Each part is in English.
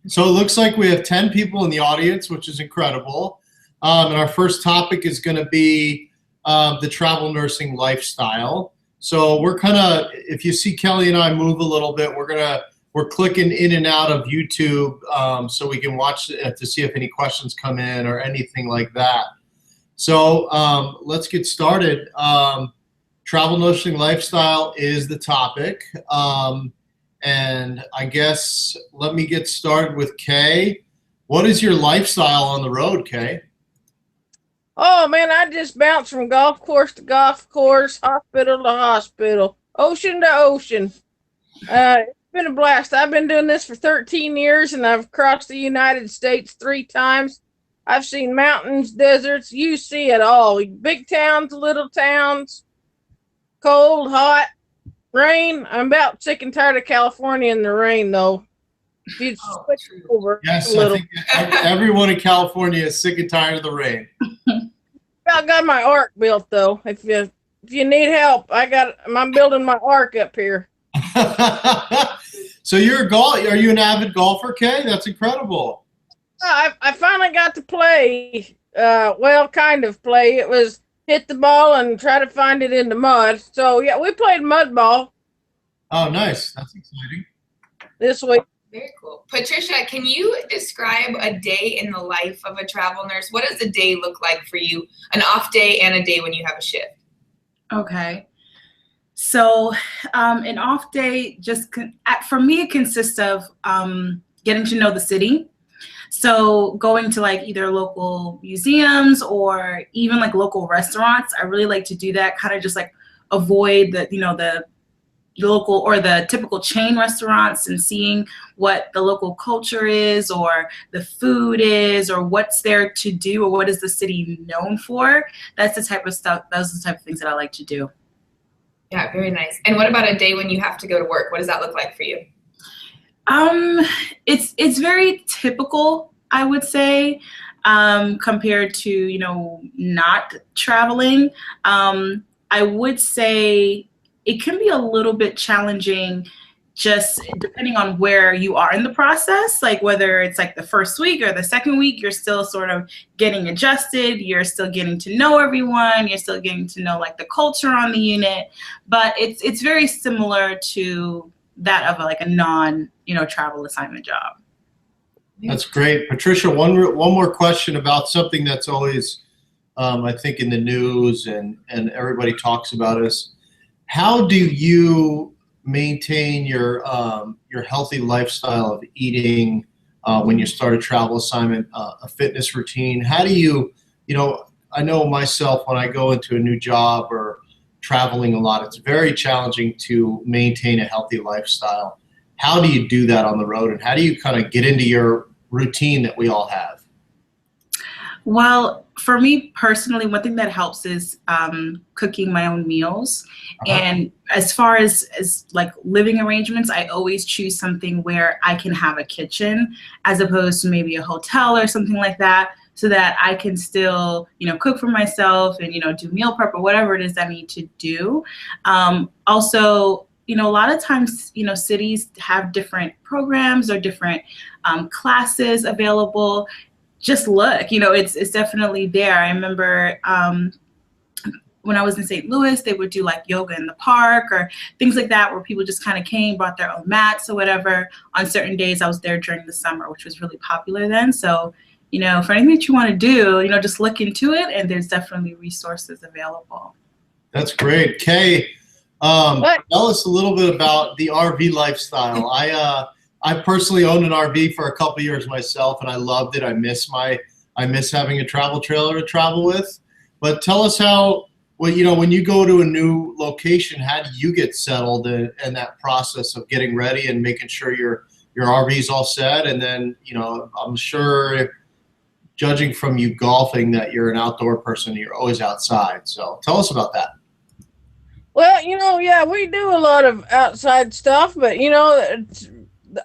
So it looks like we have 10 people in the audience, which is incredible. And our first topic is going to be the travel nursing lifestyle. So we're kind of, if you see Kelley and I move a little bit, we're clicking in and out of YouTube so we can watch to see if any questions come in or anything like that. So let's get started. Travel nursing lifestyle is the topic. And I guess let me get started with Kay. What is your lifestyle on the road, Kay? Oh man, I just bounce from golf course to golf course, hospital to hospital, ocean to ocean. It's been a blast. I've been doing this for 13 years and I've crossed the United States 3 times. I've seen mountains, deserts, you see it all. Big towns, little towns, cold, hot, rain. I'm about sick and tired of California in the rain, though. If you'd switch over Yes, a little. I think everyone in California is sick and tired of the rain. I got my ark built, though. If you need help, I'm building my ark up here. So are you an avid golfer, Kay? That's incredible. I finally got to play. Well, kind of play. It was hit the ball and try to find it in the mud. So yeah, we played mud ball. Oh, nice. That's exciting. This week. Very cool. Patricia, can you describe a day in the life of a travel nurse? What does a day look like for you? An off day and a day when you have a shift? Okay. So an off day for me, it consists of getting to know the city. So going to like either local museums or even like local restaurants. I really like to do that, kind of just like avoid the local or the typical chain restaurants and seeing what the local culture is or the food is or what's there to do or what is the city known for. That's the type of stuff, those are the type of things that I like to do. Yeah, very nice. And what about a day when you have to go to work? What does that look like for you? It's very typical, I would say, compared to, not traveling. I would say it can be a little bit challenging just depending on where you are in the process, like whether it's like the first week or the second week, you're still sort of getting adjusted, you're still getting to know everyone, you're still getting to know like the culture on the unit, but it's very similar to that of like a non, travel assignment job. That's great. Patricia, one more question about something that's always, I think, in the news and everybody talks about is, how do you maintain your healthy lifestyle of eating when you start a travel assignment, a fitness routine? How do you, I know myself when I go into a new job or traveling a lot, it's very challenging to maintain a healthy lifestyle. How do you do that on the road, and how do you kind of get into your routine that we all have? Well, for me personally, one thing that helps is cooking my own meals. And as far as like living arrangements, I always choose something where I can have a kitchen as opposed to maybe a hotel or something like that, so that I can still, cook for myself and, do meal prep or whatever it is I need to do. Also, a lot of times, cities have different programs or different classes available. Just look, it's definitely there. I remember when I was in St. Louis, they would do like yoga in the park or things like that, where people just kind of came, brought their own mats or whatever. On certain days, I was there during the summer, which was really popular then. So, for anything that you want to do, just look into it, and there's definitely resources available. That's great. Kay, tell us a little bit about the RV lifestyle. I personally owned an RV for a couple of years myself, and I loved it. I miss having a travel trailer to travel with. But tell us when you go to a new location, how do you get settled in that process of getting ready and making sure your RV is all set? And then, I'm sure, judging from you golfing, that you're an outdoor person, you're always outside. So tell us about that. Well, yeah, we do a lot of outside stuff, but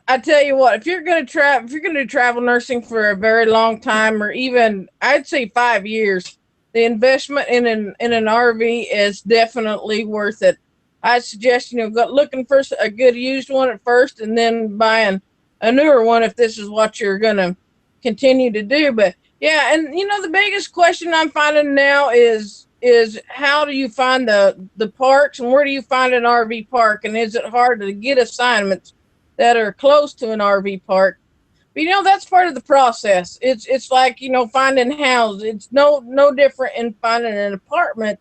I tell you what, if you're going to do travel nursing for a very long time, or even I'd say 5 years, the investment in an RV is definitely worth it. I suggest go looking for a good used one at first, and then buying a newer one if this is what you're going to continue to do. But yeah, and you know, the biggest question I'm finding now is how do you find the parks, and where do you find an RV park, and is it hard to get assignments that are close to an RV park? But you know, that's part of the process. It's like, you know, finding houses. It's no different in finding an apartment.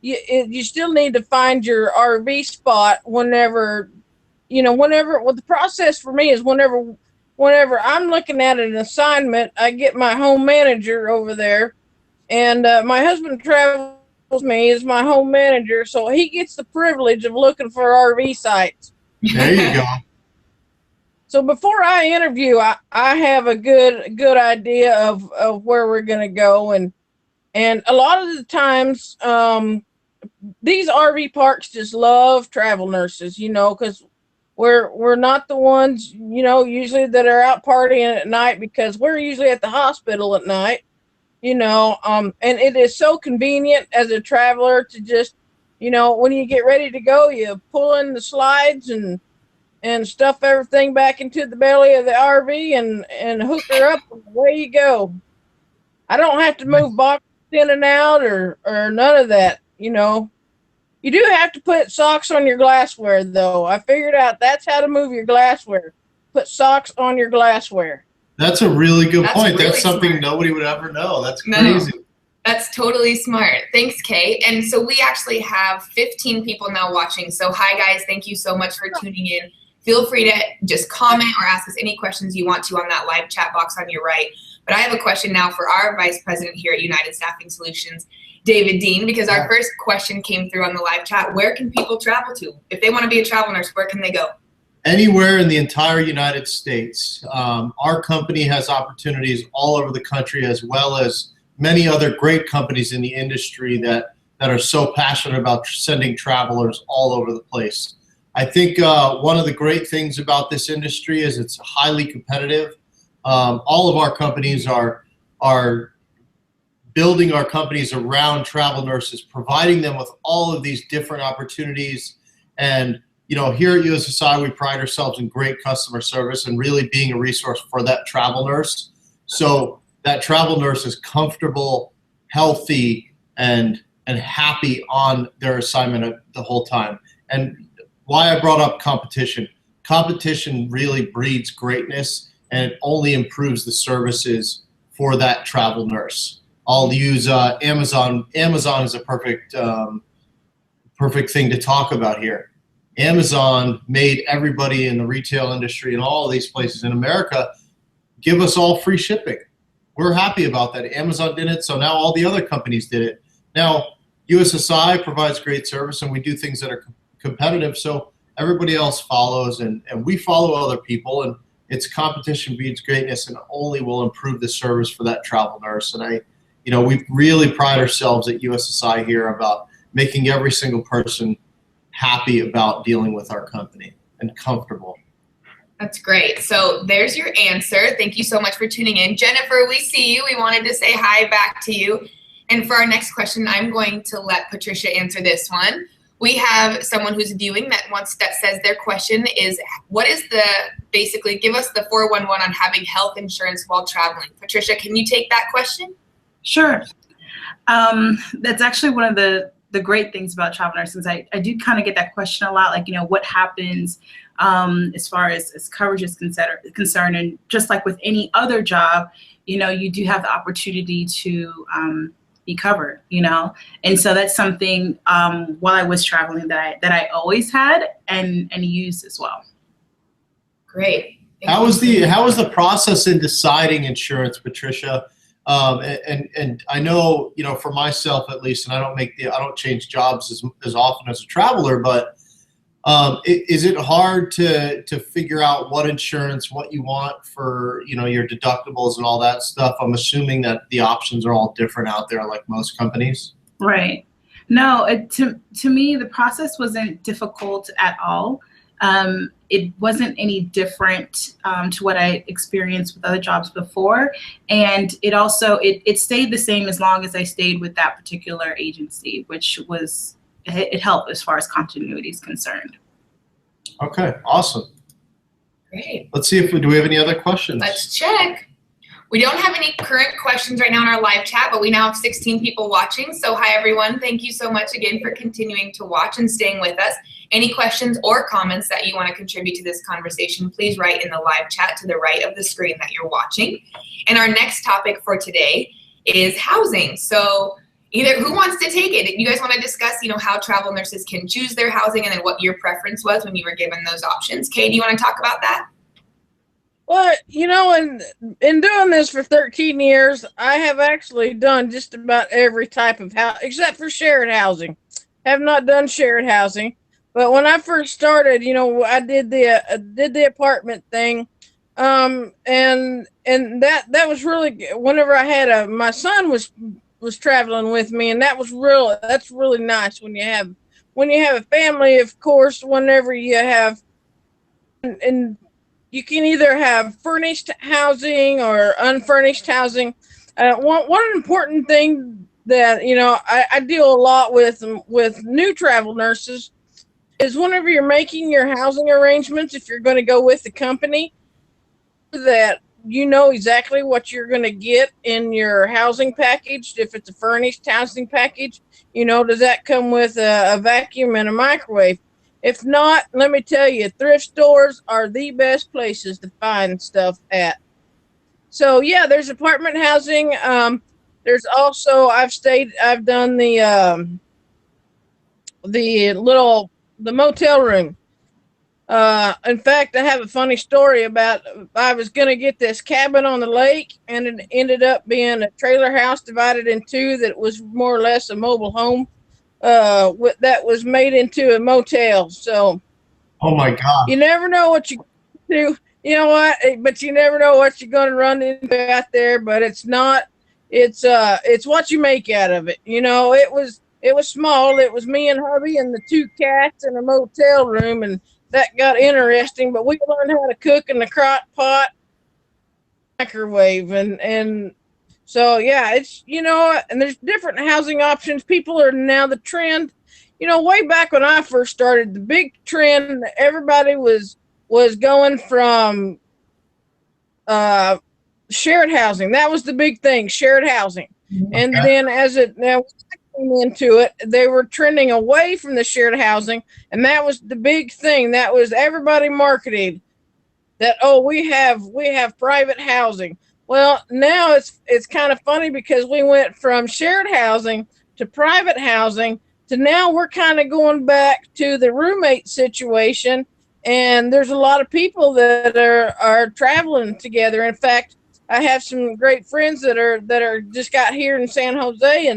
You still need to find your RV spot whenever, you know, well, the process for me is whenever I'm looking at an assignment, I get my home manager over there, and my husband travels me as my home manager, so he gets the privilege of looking for RV sites. There you go. So before I interview, I have a good idea of where we're going to go, and a lot of the times, these RV parks just love travel nurses, you know, because we're not the ones, you know, usually that are out partying at night, because we're usually at the hospital at night, you know, and it is so convenient as a traveler to just, you know, when you get ready to go, you pull in the slides and stuff everything back into the belly of the RV and hook her up, and away you go. I don't have to move boxes in and out or none of that, you know. You do have to put socks on your glassware, though. I figured out that's how to move your glassware. Put socks on your glassware. That's a really good point. Really that's something smart. Nobody would ever know. That's crazy. No, that's totally smart. Thanks, Kay. And so we actually have 15 people now watching. So hi, guys. Thank you so much for tuning in. Feel free to just comment or ask us any questions you want to on that live chat box on your right. But I have a question now for our Vice President here at United Staffing Solutions, David Deane, because our first question came through on the live chat. Where can people travel to? If they want to be a travel nurse, where can they go? Anywhere in the entire United States. Our company has opportunities all over the country, as well as many other great companies in the industry that are so passionate about sending travelers all over the place. I think one of the great things about this industry is it's highly competitive. All of our companies are building our companies around travel nurses, providing them with all of these different opportunities. And, you know, here at USSI, we pride ourselves in great customer service and really being a resource for that travel nurse. So that travel nurse is comfortable, healthy, and happy on their assignment the whole time. And why I brought up competition. Competition really breeds greatness, and it only improves the services for that travel nurse. I'll use Amazon. Amazon is a perfect thing to talk about here. Amazon made everybody in the retail industry and all of these places in America give us all free shipping. We're happy about that. Amazon did it, so now all the other companies did it. Now, USSI provides great service, and we do things that are competitive, so everybody else follows, and we follow other people, and it's competition breeds greatness, and only will improve the service for that travel nurse. And we really pride ourselves at USSI here about making every single person happy about dealing with our company and comfortable. That's great. So there's your answer. Thank you so much for tuning in. Jennifer, we see you. We wanted to say hi back to you. And for our next question, I'm going to let Patricia answer this one. We have someone who's viewing that says their question is, basically give us the 411 on having health insurance while traveling. Patricia, can you take that question? Sure. That's actually one of the great things about travel nurses. I do kind of get that question a lot, like, what happens as far as coverage is concerned. And just like with any other job, you do have the opportunity to be covered, and so that's something while I was traveling that I always had and used as well. Great. How was the process in deciding insurance, Patricia? And I know, for myself at least, and I don't change jobs as often as a traveler, but is it hard to figure out what insurance, what you want for, your deductibles and all that stuff? I'm assuming that the options are all different out there, like most companies. Right. No, to me, the process wasn't difficult at all. It wasn't any different to what I experienced with other jobs before. And it also, it stayed the same as long as I stayed with that particular agency, which was, it helped as far as continuity is concerned. Okay, awesome. Great. Let's see if do we have any other questions? Let's check. We don't have any current questions right now in our live chat, but we now have 16 people watching. So hi, everyone. Thank you so much again for continuing to watch and staying with us. Any questions or comments that you want to contribute to this conversation, please write in the live chat to the right of the screen that you're watching. And our next topic for today is housing. So either who wants to take it? You guys want to discuss, how travel nurses can choose their housing and then what your preference was when you were given those options. Kay, do you want to talk about that? Well, in doing this for 13 years, I have actually done just about every type of house, except for shared housing. Have not done shared housing. But when I first started, I did the apartment thing. And that was really, whenever I had my son was traveling with me, and that's really nice when you have a family, of course, whenever you have, and you can either have furnished housing or unfurnished housing. One important thing that, I deal a lot with new travel nurses is whenever you're making your housing arrangements, if you're going to go with the company, that you know exactly what you're going to get in your housing package. If it's a furnished housing package, does that come with a vacuum and a microwave? If not, let me tell you, thrift stores are the best places to find stuff at. So yeah, there's apartment housing. There's also, I've done the motel room. In fact, I have a funny story about, I was going to get this cabin on the lake, and it ended up being a trailer house divided in two that was more or less a mobile home. That was made into a motel. So, oh my God, you never know what you do. You know what? But you never know what you're going to run into out there. But it's what you make out of it. It was small. It was me and hubby and the two cats in a motel room, and that got interesting. But we learned how to cook in the crock pot, microwave, and. So yeah, it's, and there's different housing options. People are now the trend, way back when I first started, the big trend, everybody was going from shared housing. That was the big thing, shared housing. Okay. And then as it now came into it, they were trending away from the shared housing, and that was the big thing. That was everybody marketing that, oh, we have private housing. Well, now it's kind of funny because we went from shared housing to private housing to now we're kind of going back to the roommate situation, and there's a lot of people that are traveling together. In fact, I have some great friends that are just got here in San Jose,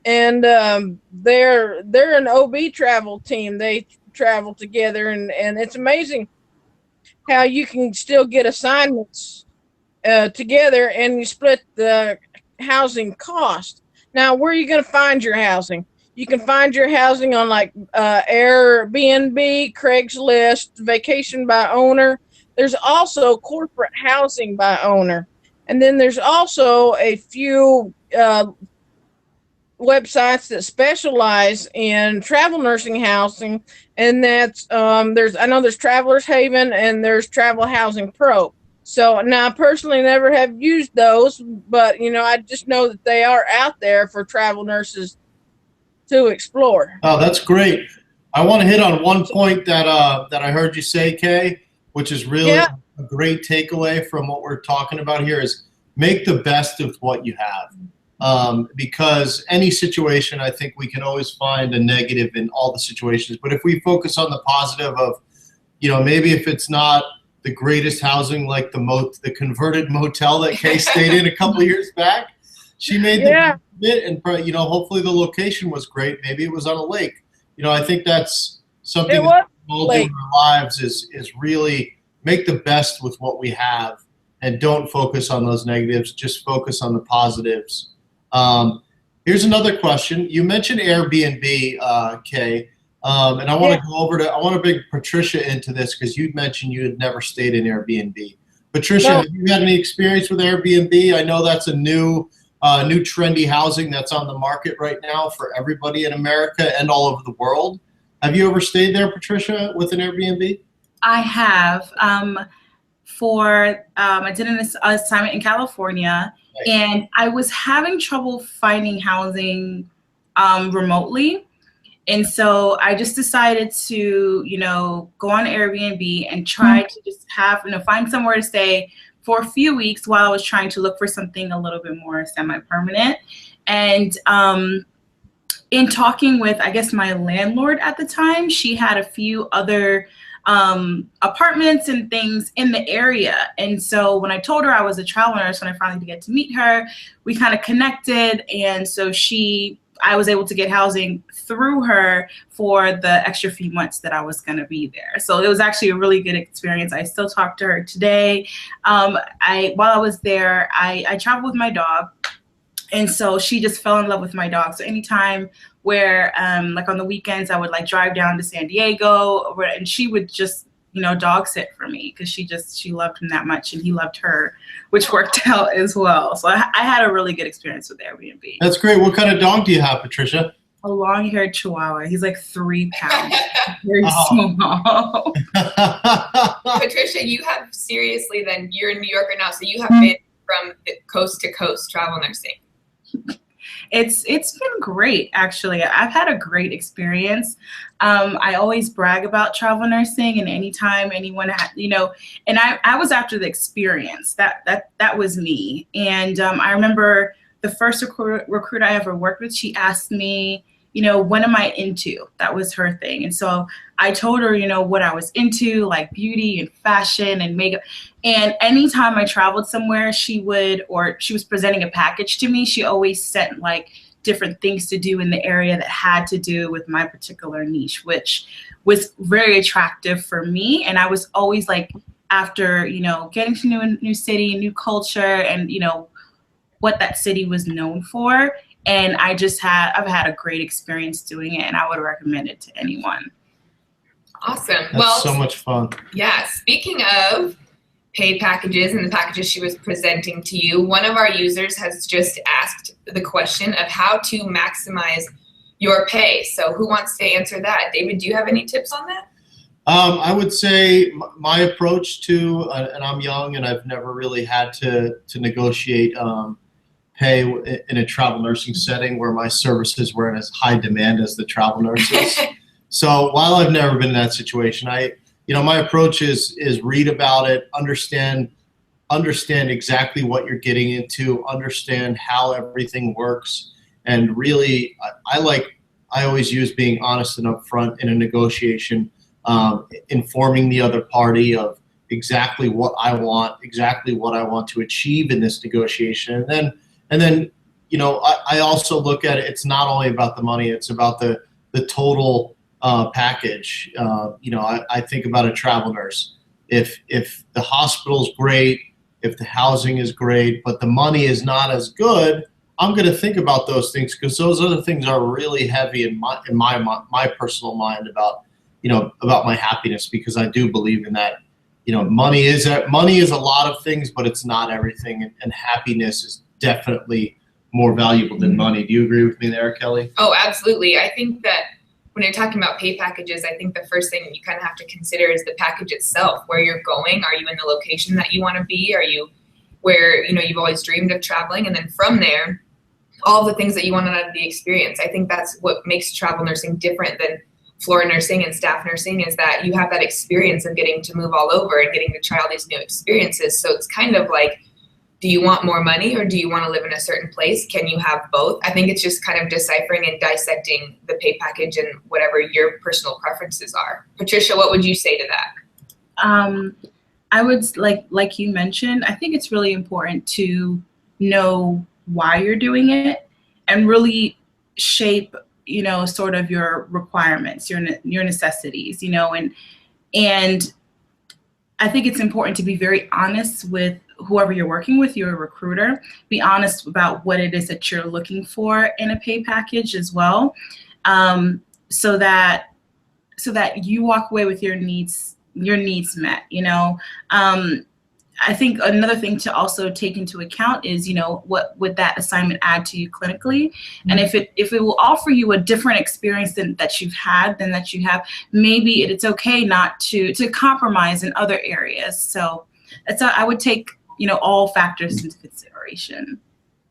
and they're an OB travel team. They travel together, and it's amazing how you can still get assignments together, and you split the housing cost. Now, where are you going to find your housing? You can find your housing on like Airbnb, Craigslist, Vacation by Owner. There's also corporate housing by owner. And then there's also a few websites that specialize in travel nursing housing. And that's, there's Travelers Haven and there's Travel Housing Pro. So now I personally never have used those, but I just know that they are out there for travel nurses to explore. Oh, that's great. I want to hit on one point that I heard you say, Kay, which is really a great takeaway from what we're talking about here, is make the best of what you have. Because any situation, I think we can always find a negative in all the situations. But if we focus on the positive of, maybe if it's not the greatest housing, like the converted motel that Kay stayed in a couple of years back, she made the bit, and hopefully the location was great. Maybe it was on a lake. I think that's something that we'll do in our lives is really make the best with what we have, and don't focus on those negatives. Just focus on the positives. Here's another question. You mentioned Airbnb, Kay. And I want to bring Patricia into this because you'd mentioned you had never stayed in Airbnb. Patricia, have you had any experience with Airbnb? I know that's a new trendy housing that's on the market right now for everybody in America and all over the world. Have you ever stayed there, Patricia, with an Airbnb? I have. I did an assignment in California, and I was having trouble finding housing remotely. And so I just decided to, go on Airbnb and try to just find somewhere to stay for a few weeks while I was trying to look for something a little bit more semi-permanent. And in talking with, I guess, my landlord at the time, she had a few other apartments and things in the area. And so when I told her I was a travel nurse, when I finally get to meet her, we kind of connected. And so I was able to get housing through her for the extra few months that I was going to be there. So it was actually a really good experience. I still talk to her today. While I was there, I traveled with my dog. And so she just fell in love with my dog. So anytime where, like on the weekends, I would like drive down to San Diego, and she would just, dog sit for me because she loved him that much, and he loved her, which worked out as well. So I had a really good experience with Airbnb. That's great. What kind of dog do you have, Patricia? A long-haired Chihuahua. He's like 3 pounds. Very small. Patricia, you have seriously then, you're in New York right now, so you have been from coast to coast travel nursing. It's been great, actually. I've had a great experience. I always brag about travel nursing, and anytime anyone and I was after the experience. That was me. And I remember the first recruiter I ever worked with, she asked me, what am I into? That was her thing. And so I told her, what I was into, like beauty and fashion and makeup. And anytime I traveled somewhere, she was presenting a package to me, she always sent like different things to do in the area that had to do with my particular niche, which was very attractive for me. And I was always like, after, getting to know a new city, new culture, and, what that city was known for. And I've had a great experience doing it, and I would recommend it to anyone. Awesome. That's so much fun. Yeah. Speaking of paid packages and the packages she was presenting to you, one of our users has just asked the question of how to maximize your pay. So who wants to answer that? David, do you have any tips on that? I would say my approach to, and I'm young and I've never really had to negotiate pay in a travel nursing setting where my services were in as high demand as the travel nurses. So while I've never been in that situation, my approach is read about it, understand exactly what you're getting into, understand how everything works, and really, I always use being honest and upfront in a negotiation, informing the other party of exactly what I want to achieve in this negotiation, and then I also look at it. It's not only about the money; it's about the total package. I think about a travel nurse. If the hospital's great, if the housing is great, but the money is not as good, I'm going to think about those things, because those other things are really heavy in my personal mind about my happiness, because I do believe in that. Money is a lot of things, but it's not everything, and happiness is definitely more valuable than money. Do you agree with me there, Kelley? Oh, absolutely. I think that when you're talking about pay packages, I think the first thing you kind of have to consider is the package itself, where you're going. Are you in the location that you want to be? Are you where, you've always dreamed of traveling? And then from there, all the things that you want out of the experience. I think that's what makes travel nursing different than floor nursing and staff nursing, is that you have that experience of getting to move all over and getting to try all these new experiences. So it's kind of like, do you want more money or do you want to live in a certain place? Can you have both? I think it's just kind of deciphering and dissecting the pay package and whatever your personal preferences are. Patricia, what would you say to that? I would, like you mentioned, I think it's really important to know why you're doing it and really shape, sort of your requirements, your necessities, and I think it's important to be very honest with whoever you're working with, your recruiter. Be honest about what it is that you're looking for in a pay package as well, so that you walk away with your needs met. I think another thing to also take into account is, what would that assignment add to you clinically? And if it will offer you a different experience than that you have, maybe it's okay not to compromise in other areas. So I would take, all factors into consideration.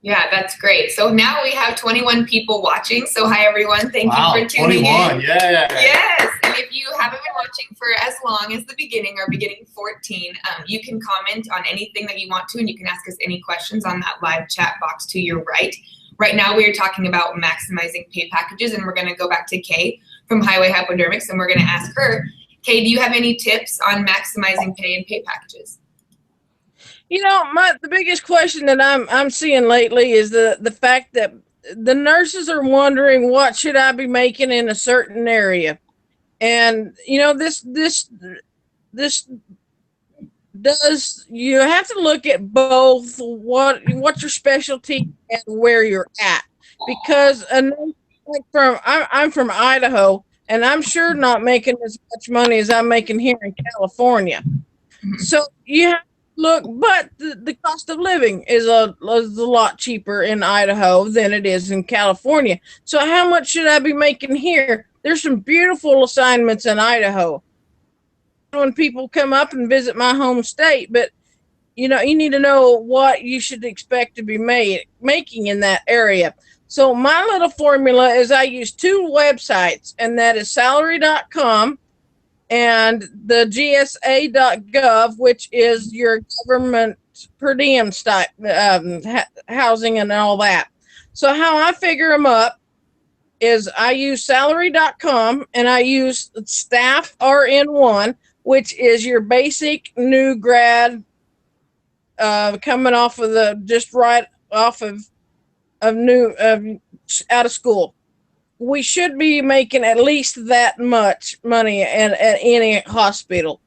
Yeah, that's great. So now we have 21 people watching. So hi, everyone. Thank you for tuning 21. in. Yeah. Yes. And if you haven't been watching for as long as the beginning or beginning 14, you can comment on anything that you want to, and you can ask us any questions on that live chat box to your right. Right now, we are talking about maximizing pay packages, and we're going to go back to Kay from Highway Hypodermics, and we're going to ask her, Kay, do you have any tips on maximizing pay and pay packages? The biggest question that I'm seeing lately is the fact that the nurses are wondering, what should I be making in a certain area? And this does, you have to look at both what's your specialty and where you're at, because I'm from Idaho, and I'm sure not making as much money as I'm making here in California. So you have look, but the cost of living is a lot cheaper in Idaho than it is in California. So how much should I be making here? There's some beautiful assignments in Idaho when people come up and visit my home state, but you need to know what you should expect to be making in that area. So my little formula is I use 2 websites, and that is salary.com and the GSA.gov, which is your government per diem type housing and all that. So how I figure them up is I use salary.com, and I use staff RN1, which is your basic new grad coming off of just right off of out of school. We should be making at least that much money at any hospital.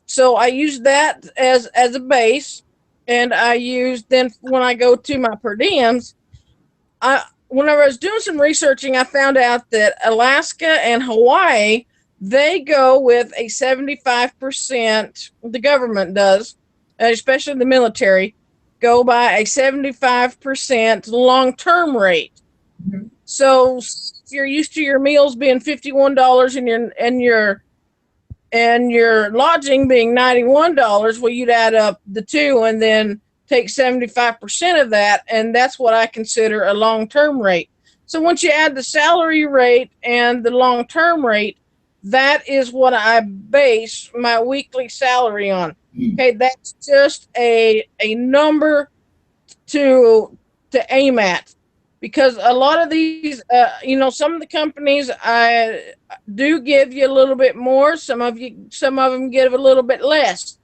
So I use that as a base, and I use, then when I go to my per diems, when I was doing some researching, I found out that Alaska and Hawaii, they go with a 75%, the government does, especially the military, go by a 75% long-term rate. Mm-hmm. So if you're used to your meals being $51 and your lodging being $91, well, you'd add up the two and then take 75% of that, and that's what I consider a long-term rate. So once you add the salary rate and the long-term rate, that is what I base my weekly salary on. Okay, that's just a number to aim at, because a lot of these, some of the companies I do give you a little bit more. Some of them give a little bit less.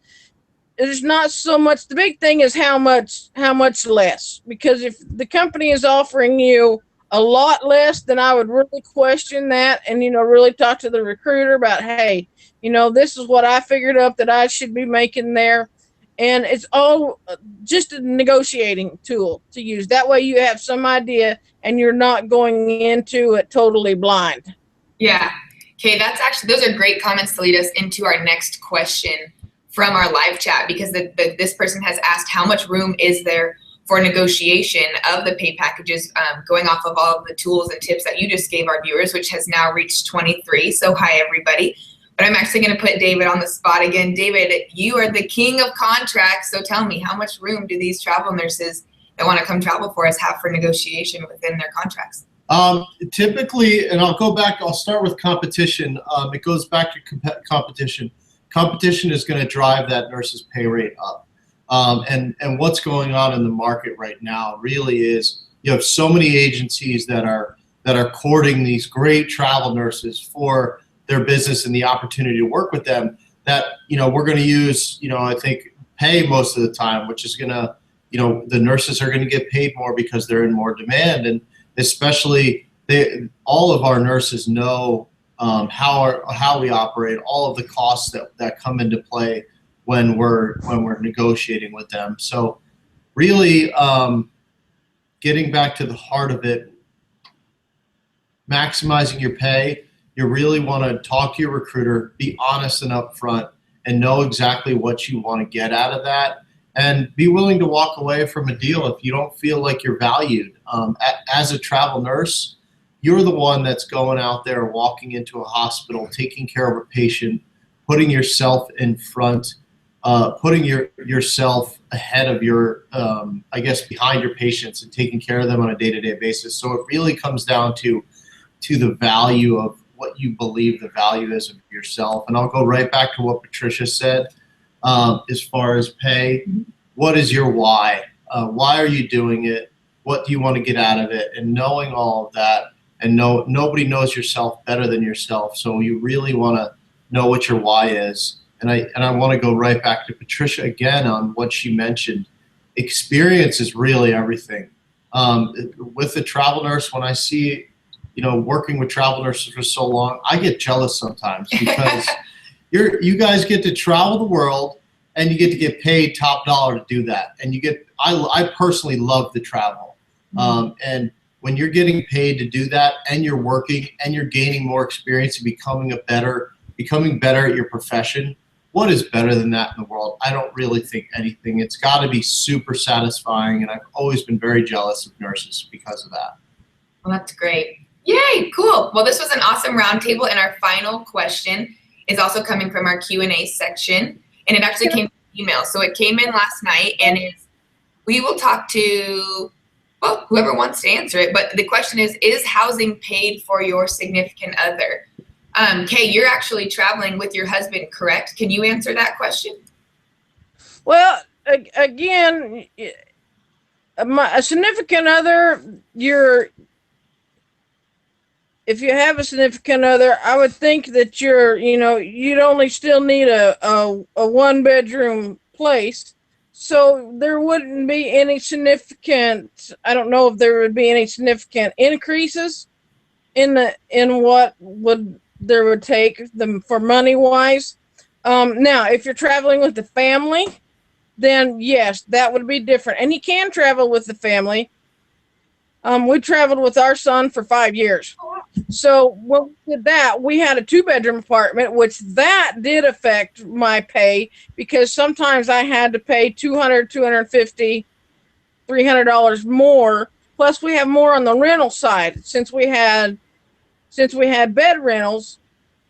There's not so much. The big thing is how much less, because if the company is offering you a lot less, then I would really question that and, really talk to the recruiter about, hey, this is what I figured up that I should be making there. And it's all just a negotiating tool to use. That way you have some idea and you're not going into it totally blind. Yeah. Okay, those are great comments to lead us into our next question from our live chat, because this person has asked, how much room is there for negotiation of the pay packages, going off of all of the tools and tips that you just gave our viewers, which has now reached 23. So hi, everybody. But I'm actually going to put David on the spot again. David, you are the king of contracts. So tell me, how much room do these travel nurses that want to come travel for us have for negotiation within their contracts? Typically, and I'll start with competition. It goes back to competition. Competition is going to drive that nurse's pay rate up. And what's going on in the market right now really is you have so many agencies that are courting these great travel nurses for their business and the opportunity to work with them, that we're going to use I think pay most of the time, which is going to the nurses are going to get paid more because they're in more demand, and especially all of our nurses know how we operate, all of the costs that come into play when we're negotiating with them. So really, getting back to the heart of it, maximizing your pay, you really want to talk to your recruiter, be honest and upfront, and know exactly what you want to get out of that, and be willing to walk away from a deal if you don't feel like you're valued. As a travel nurse, you're the one that's going out there, walking into a hospital, taking care of a patient, putting yourself in front putting yourself ahead of your, I guess, behind your patients and taking care of them on a day-to-day basis. So it really comes down to the value of what you believe the value is of yourself. And I'll go right back to what Patricia said as far as pay. What is your why? Why are you doing it? What do you want to get out of it? And knowing all of that, and nobody knows yourself better than yourself. So you really want to know what your why is. And I want to go right back to Patricia again on what she mentioned. Experience is really everything. With the travel nurse, when I see, working with travel nurses for so long, I get jealous sometimes because you guys get to travel the world and you get to get paid top dollar to do that. And I personally love the travel. And when you're getting paid to do that and you're working and you're gaining more experience and becoming better at your profession, what is better than that in the world? I don't really think anything. It's got to be super satisfying, and I've always been very jealous of nurses because of that. Well, that's great. Yay, cool. Well, this was an awesome roundtable, and our final question is also coming from our Q&A section, and it actually came from email. So it came in last night, and we will talk to, well, whoever wants to answer it, but the question is housing paid for your significant other? Kay, you're actually traveling with your husband, correct? Can you answer that question? Well, again, a significant other, if you have a significant other, I would think that you'd only still need a 1-bedroom place. So there wouldn't be any significant, I don't know if there would be any significant increases in what there would take them for money wise. Now, if you're traveling with the family, then yes, that would be different. And you can travel with the family. We traveled with our son for 5 years. So when we did that, we had a 2-bedroom apartment, which that did affect my pay because sometimes I had to pay $200, $250, $300 more. Plus we have more on the rental side since we had bed rentals.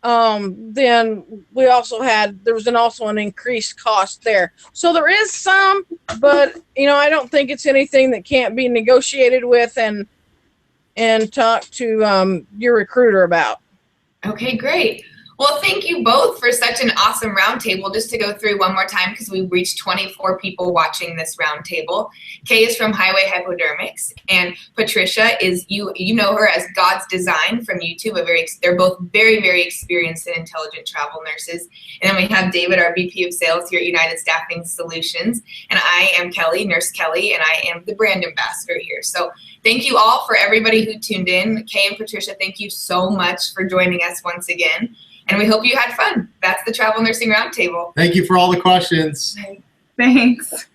Then we also there was also an increased cost there. So there is some, but I don't think it's anything that can't be negotiated with and talk to your recruiter about. Okay, great. Well, thank you both for such an awesome roundtable. Just to go through one more time, because we reached 24 people watching this roundtable. Kay is from Highway Hypodermics, and Patricia is, you know her as God's Design from YouTube. They're both very, very experienced and intelligent travel nurses. And then we have David, our VP of Sales here at United Staffing Solutions. And I am Kelley, Nurse Kelley, and I am the brand ambassador here. So thank you all for everybody who tuned in. Kay and Patricia, thank you so much for joining us once again. And we hope you had fun. That's the Travel Nursing Roundtable. Thank you for all the questions. Thanks.